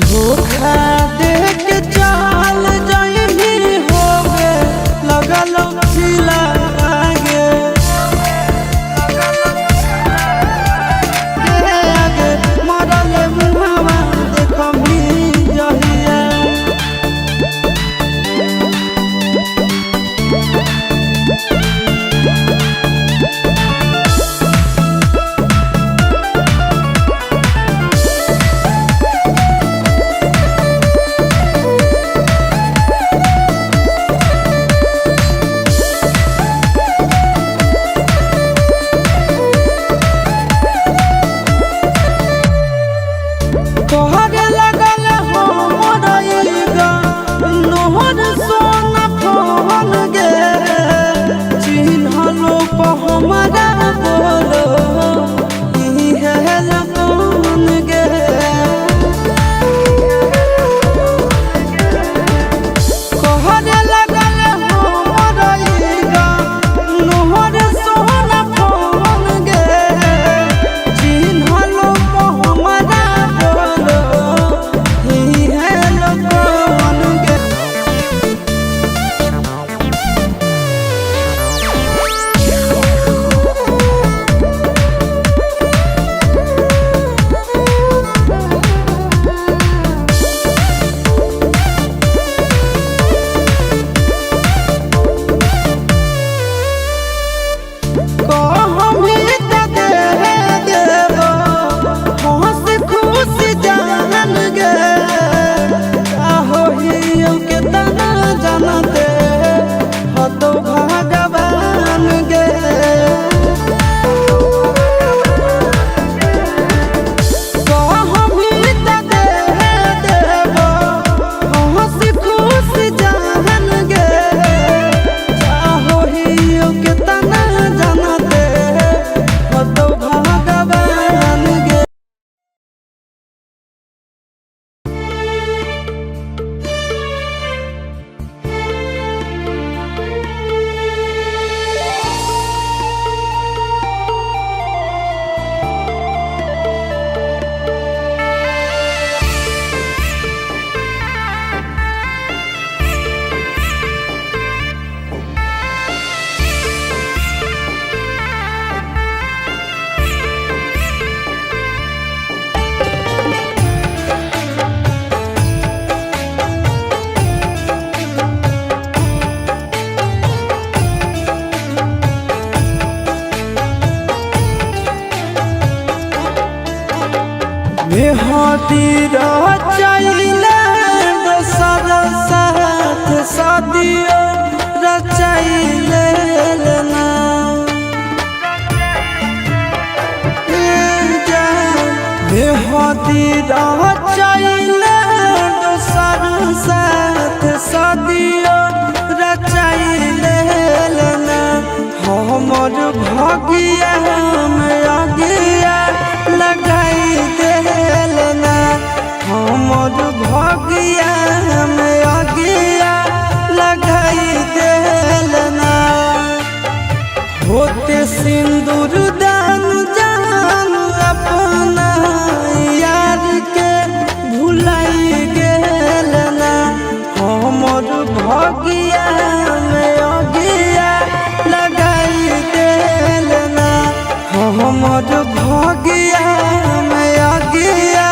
धोखा दे के चाल जाइनी होगे लगल खिला आगे मरल मुहावा देखमी जहिया तोहरे लगल हो मोरइगा नोहर सोना फोन गे चिन्हलो प हमरा बोलो इहे लगन गे तोहरे लगल हो मोरइगा नोहर सोना फोन गे चिन्हलो प हमरा मेहदी रचाइले दोसर साथ शादियो रचाइले ना मेहदी रचाइले दोसर साथ शादियो रचाइले ना हमर भागिया में आगिया लगाई देलना हमर भागिया में आगिया लगाई देलना होते सिंदूर दान जान अपना यार के भुलाई गेलना हमर भागिया में आगिया लगाई देलना हमर भागिया में आगिया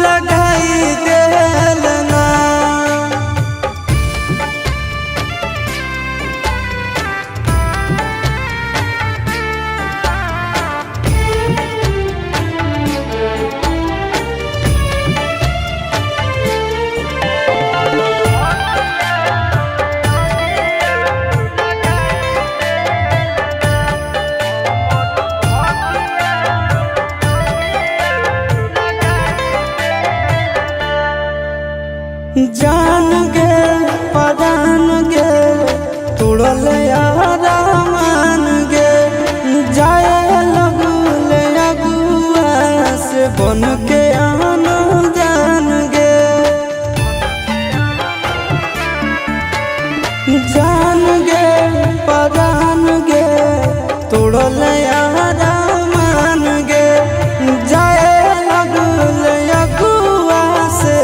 लगाई देलना जान गे परान गे तुड़ल यारा मान गे जाए लगले अगुआ से बन के आन जान गे जान गे परान गे तुड़ल यारा मान गे जाए लगले अगुआ से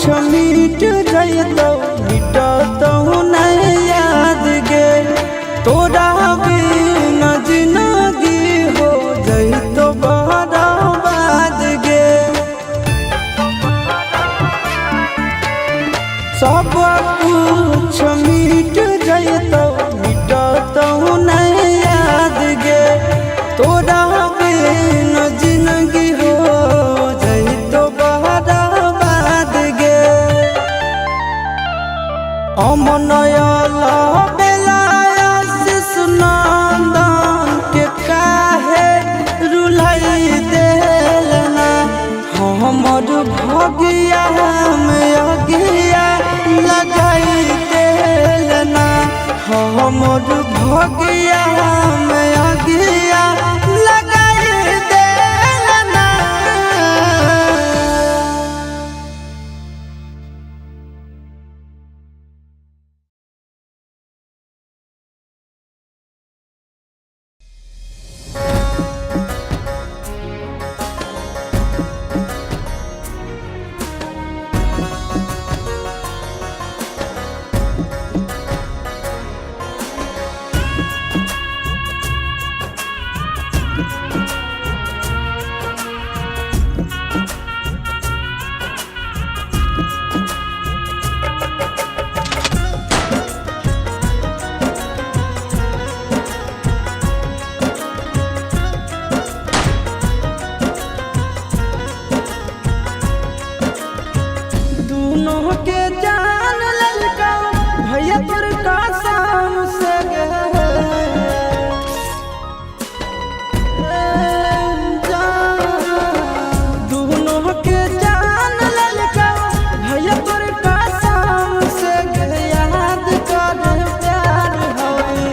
कुछ मिट जइतो मिटतो नहीं याद गे तोरा बिना जिंदगी हो जइतो बर्बाद गे। सब कुछ मिट जइतो मिटतो नहीं याद गे तोरा बिना जिंदगी हो जइतो बर्बाद गे। अमनयला बेलाया शिशुनंदन के काहे रुलाई देलना हमर भगिया में अगिया लगाई देलना हमर भगिया में अगिया लगाई देलना। दोनों के जान ललका भैया तोर कसम से गे दोनों के जान ललका भैया तोर कसम से गे याद कर प्यार होई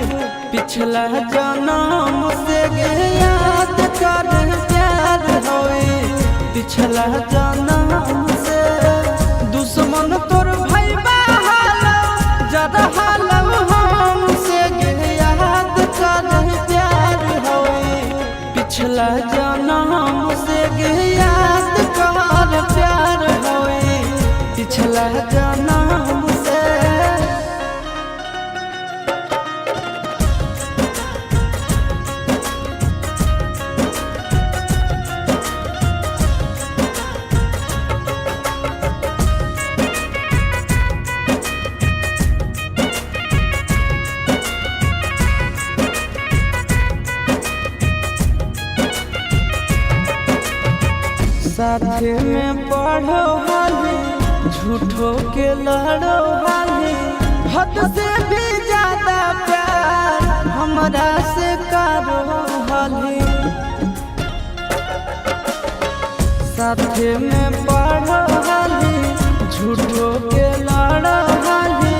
पिछला जन्म से गे याद कर प्यार होई पिछला जन्म से। दुश्मन तोर भाई बहालो जरा हालो हमसे गे याद कर प्यार होई पिछला जन्म से गे याद कर प्यार होई पिछला जन्म से। साथे में पढ़ो हाली झूठो के लड़ो हाली हद से भी ज्यादा प्यार हमरा से करो हाली। साथे में पढ़ो हाली झूठो के लड़ो हाली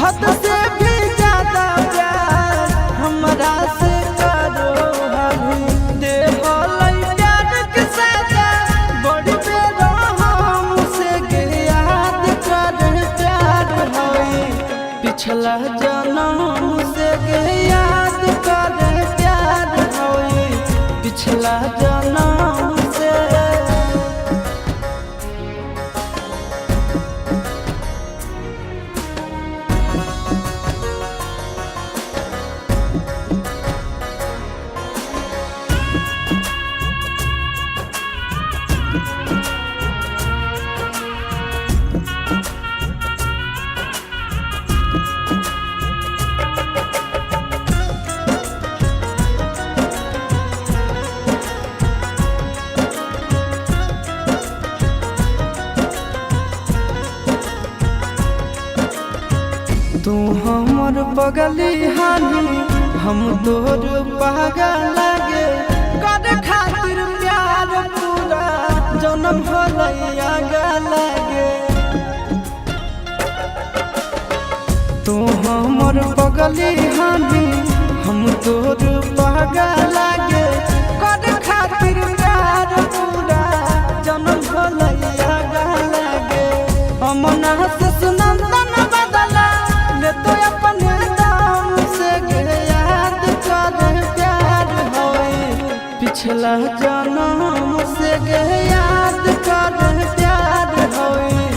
हद से भी ज्यादा प्यार हमरा से करो हाली। पिछला जन्म से गे याद कर प्यार होई पिछला जन्म से। तू हमर बगली हानी हम तोर पागल लागे कर खातिर प्यार पूरा जन्म भलैया लागे। तू हमर बगली हानी हम तोर पागल लागे कर खातिर प्यार पूरा जन्म भलैया लागे। अमना शिशुनंदन बदला ले तो अपने दाम से गे याद कर प्यार होई पिछला जन्म से गे याद कर प्यार होई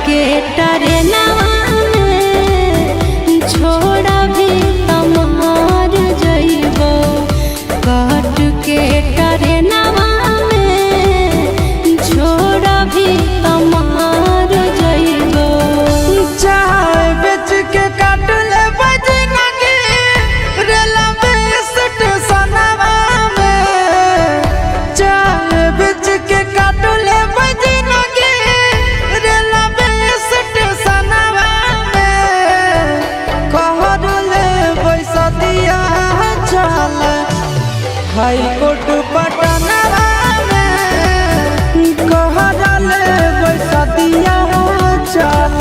के ट्रेनवा में छोड़ा भी तमार जइबो काट के ट्रेनवा में छोड़ा भी तमार जइबो। चाय बेच के काट ले बजनगी रेलवे स्टेशनवा में। चाय बेच के काट ले बजनगी रेलवे स्टेशनवा में। कहर ले पैसा दिया चल हाई कोर्ट पटनवा में। कहर ले पैसा दिया चल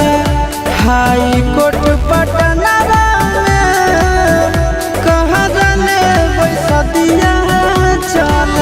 हाई कोर्ट पटनवा में। कहर ले पैसा दिया चल।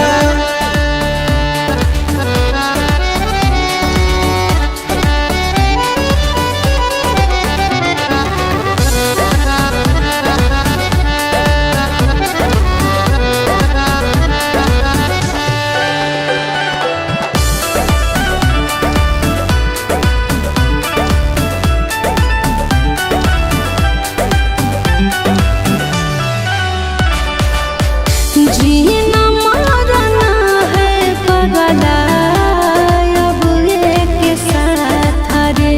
जीना मरना है पगला अब एक साथ रे।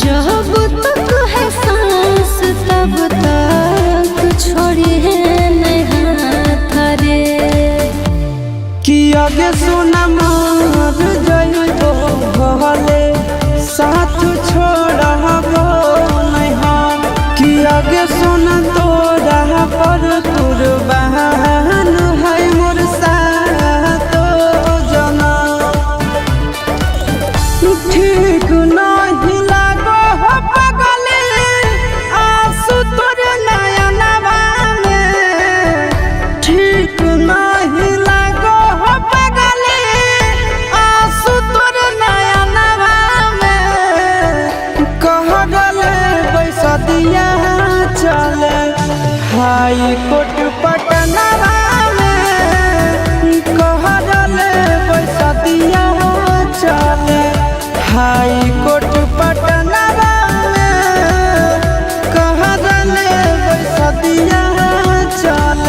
जब तक है सांस तब तक छोड़िए नहीं हाथ रे। कि आगे सुना मर जइबो भले साथ छोड़बो नहीं हम। कि आगे सुना तोरा पर कुर्बान है मोर सातो जनम। ठीक नहीं लागो हो पगले आंसू तोर नयनवा में। ठीक नहीं लागो हो पगले आंसू तोर नयनवा में। कहले पैसा दिया चल हाई कोर्ट पटनवा में। कहले पैसा दिया चल हाई कोर्ट पटनवा में। कहले पैसा दिया चल।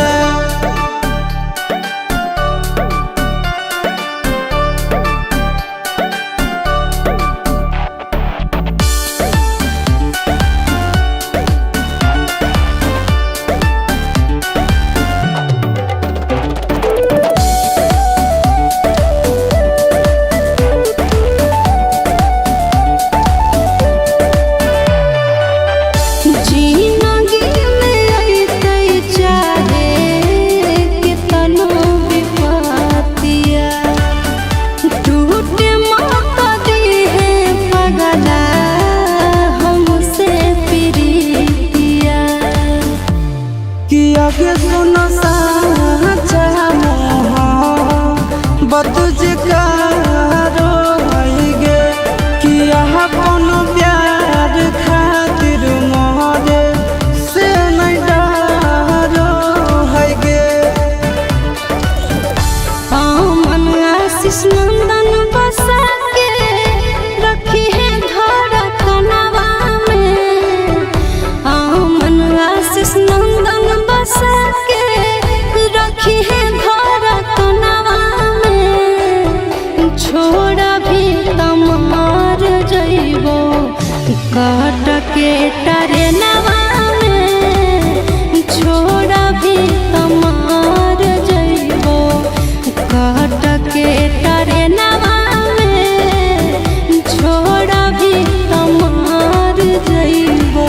जिंदगी में अइते चाहे कितनो विपतिया टूटे मत दिहे पगला हमसे प्रीतिया। कि आगे सुनो साचा बतुझ कारो गे। कि अपन प्यार खातिर मोरे से नहीं डरो है गे। मन आशीष नंदन बसा के रखी है धड़कनवा में। मन आशीष नंदन बसा के रखी है धड़कनवा में। छोड़ा भी तमार जइबो काट के ट्रेनवा में। छोड़ा भी तमार जइबो काट के ट्रेनवा में। छोड़ा भी तमार जइबो।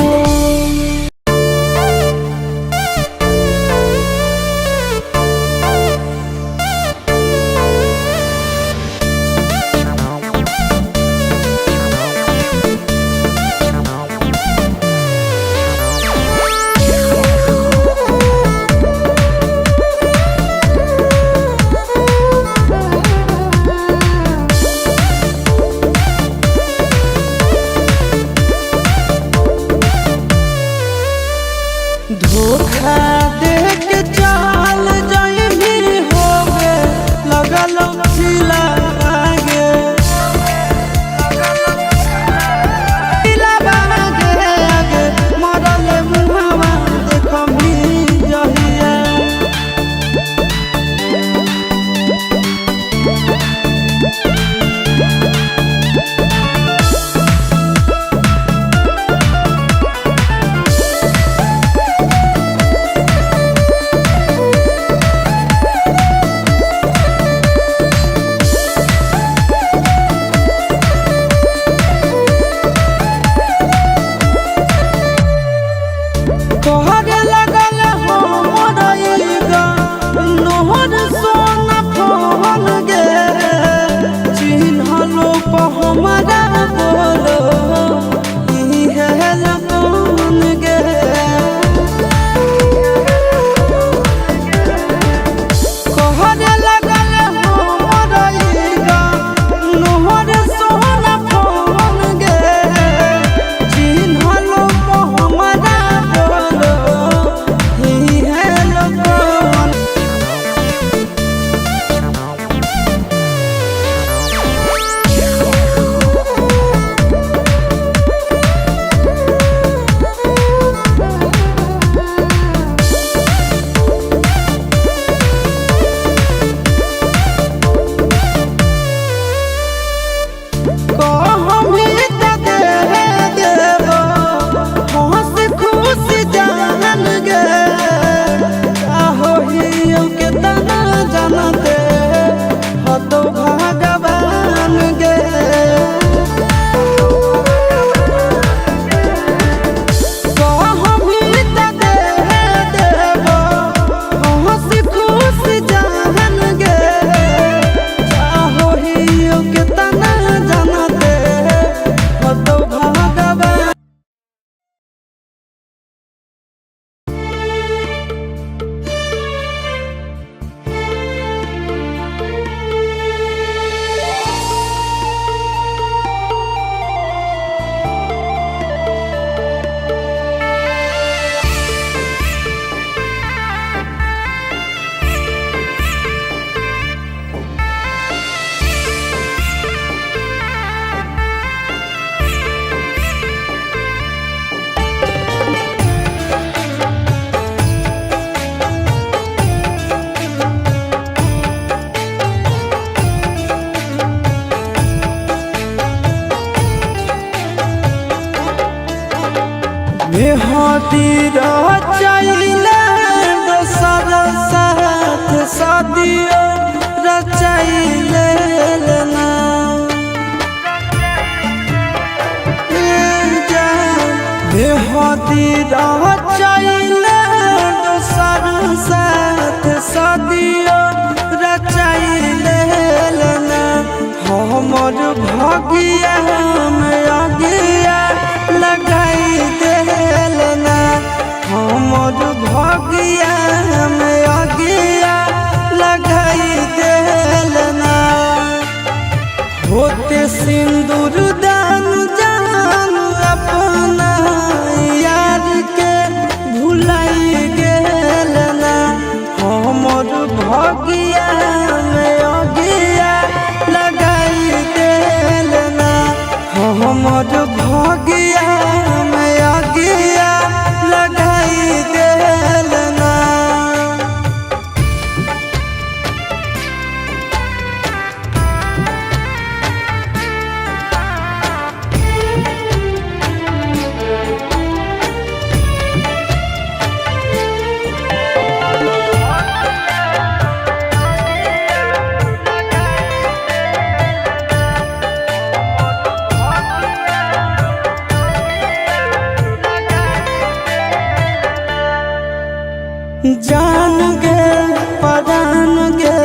मेहदी रचाइले दोसर साथ शादियो रचाइले ना मेहदी रचाइले दोसर साथ शादियो रचाइले ना हमर भगिया में अगिया लगाई देलना हमर भगिया में अगिया लगाई देलना होते सिंदूर दान जान अपना यार के भुलाई गेलना हमर भगिया में अगिया लगाई देलना हमर भगिया में अगिया लगाई देलना जान गे परान गे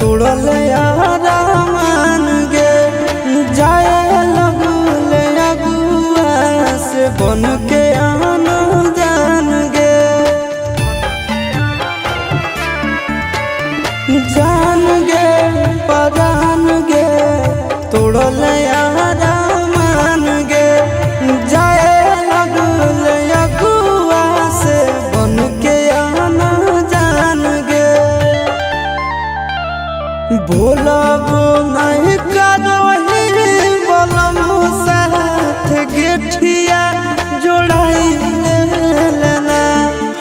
तोड़ल यारा मान गे जाए लगले अगुआ से बन के आन जान गे जान गे परान गे तोड़ल यारा मान गे जाए लगले अगुआ से बन के भोलाबो नहीं करोही बोलम साथ गेठिया जोड़ाई लेना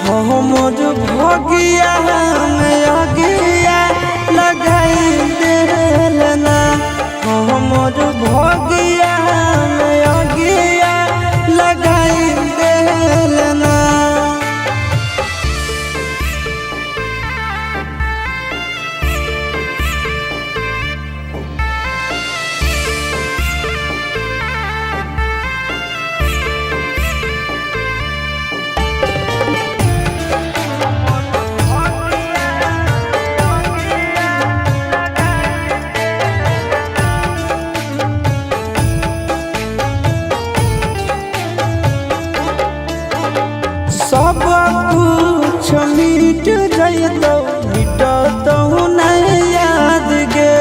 हमर भगिया में अगिया लगाई देलना हमर भगिया में अगिया लगाई देलना सब कुछ मिट जइतो मिटतो नहीं याद गे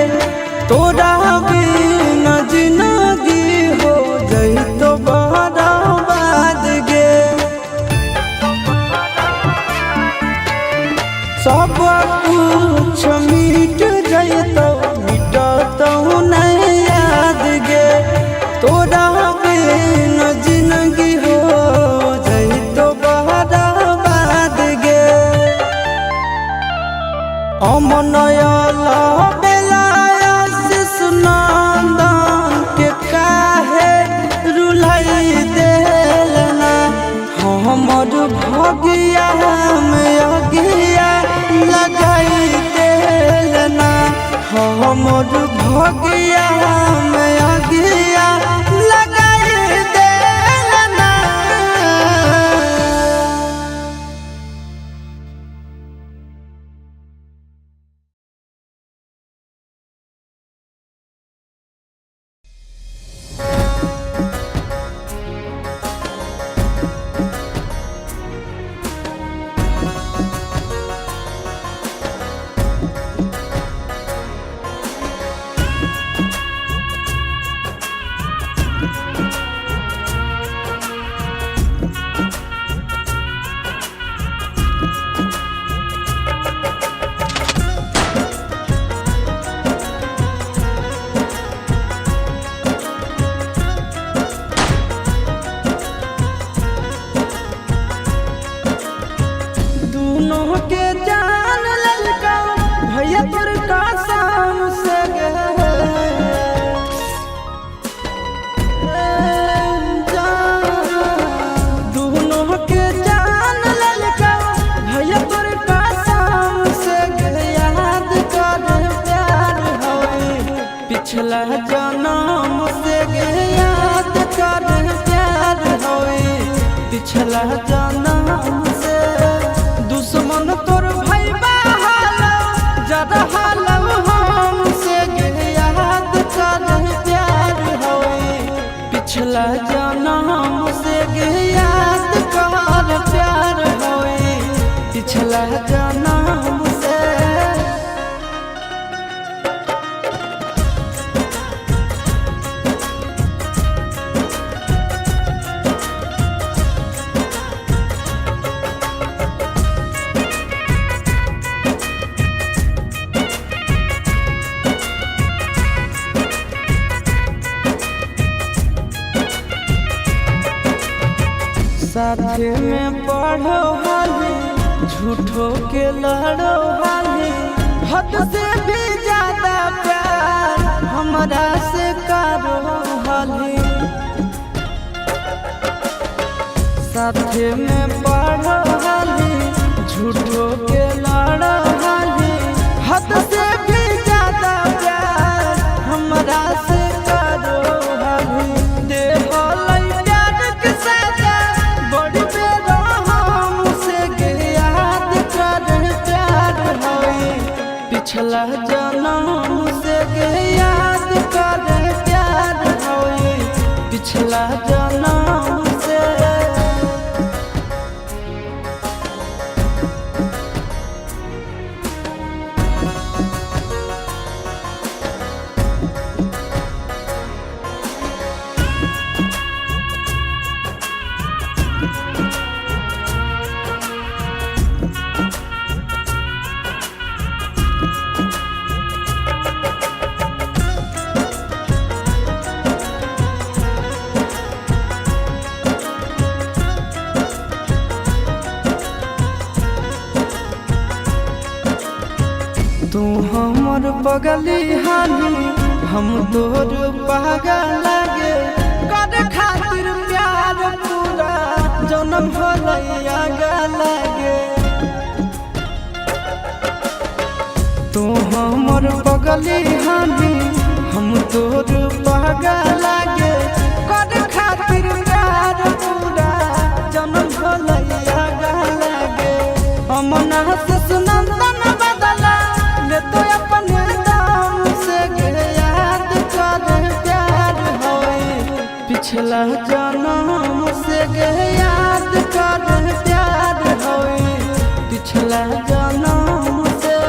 तोरा बिना जिंदगी हो जइतो बर्बाद गे सब कुछ मिट जइतो मिटतो नहीं याद गे तोरा बिना जिंदगी हो अमनयल बेलाया शिशुनंदन के काहे रुलाई देलना हमर भगिया में अगिया लगाई देलना हमर भगिया में अगिया लगाई देलना। पिछला जन्म से याद कर प्यार होई पिछला जन्म से दुश्मन तोर भाई हालो जरा हालो हमसे याद कर प्यार होई पिछला जन्म से याद कर प्यार होई पिछला जन्म से। साथे में पढ़ो हाली झूठो के लड़ो हाली हद से भी ज्यादा प्यार हमरा से करो हाली साथे में पढ़ो हाली झूठो के लड़ो हाली हद से भी ज्यादा प्यार हमरा से करो हाली दे पिछला जन्म से याद कर प्यार होई पिछला जन्म से। तू हमर बगली हानी हम तोर पागल लागे कर खातिर प्यार पूरा जन्म भलैया लागे तू हमर बगली हानी हम तोर पागल लागे कर खातिर प्यार पूरा जन्म भलैया लागे अमना से सुनंदन बदला तो अपने दाम से याद कर प्यार होई पिछला जन्म से याद कर प्यार होई पिछला जन्म से।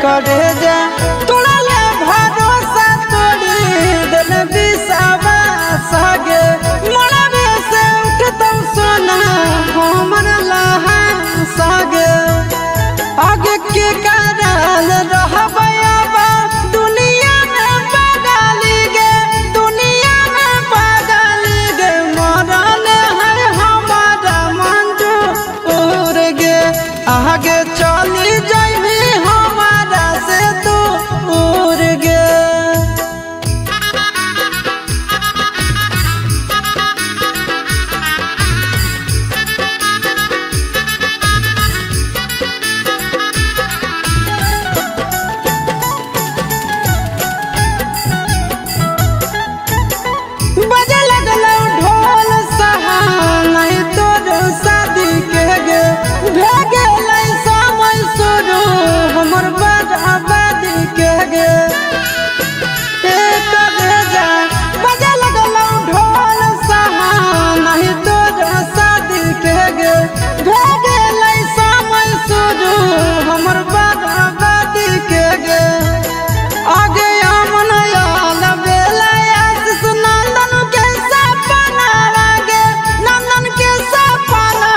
करे जा तोड़ा ले भरोसा तोड़ी दिल विश्वास गे मरबे से उठतौ सोना हमर लहा सागे आगे के कारण रहबै अब दुनिया में पागली गे दुनिया में पागली गे मरल है हमारा मंजूर गे आगे चली जाइबी हमारा से दूर गे। बजे लगलौ ढोल सहाय तोर शादी के गे भे गेलै समय शुरू हमर बर्बादी के गे बजे लगलौ ढोल सहाय तोर शादी के गे भे गेलै समय शुरू हमर बर्बादी के गे आगे अमन याल बेला आशीष नंदन के सपना गे नंदन के सपना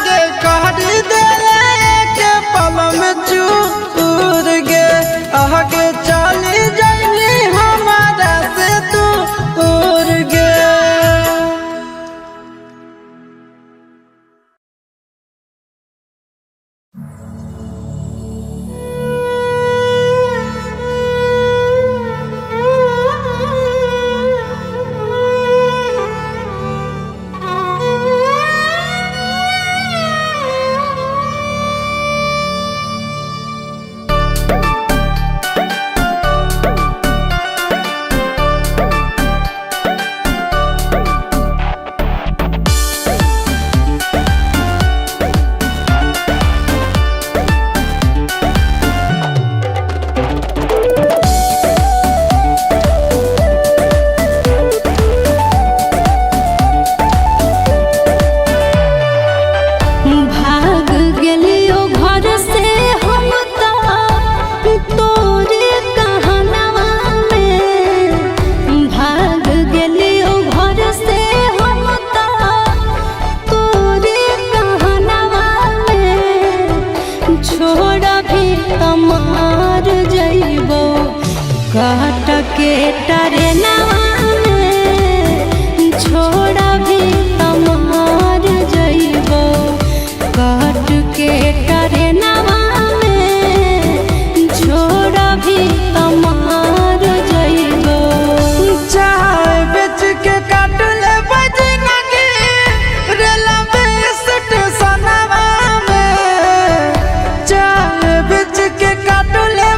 गे करी देले के पल में चूर गे आगे चली जाइली हमारा से दूर गे। भाग गेलियो घर से हम तोरे कहनवा में भाग गेलियो घर से हम तोरे कहनवा में छोड़ भी तमार जइबो काट के टरेनवा में छोड़ भी तमार जइबो काट के टरेनवा में छोड़ भी तमार जइबो चाय बेच के काट ले बजनगी रेलवे स्टेशनवा में चाय बेच के काट ले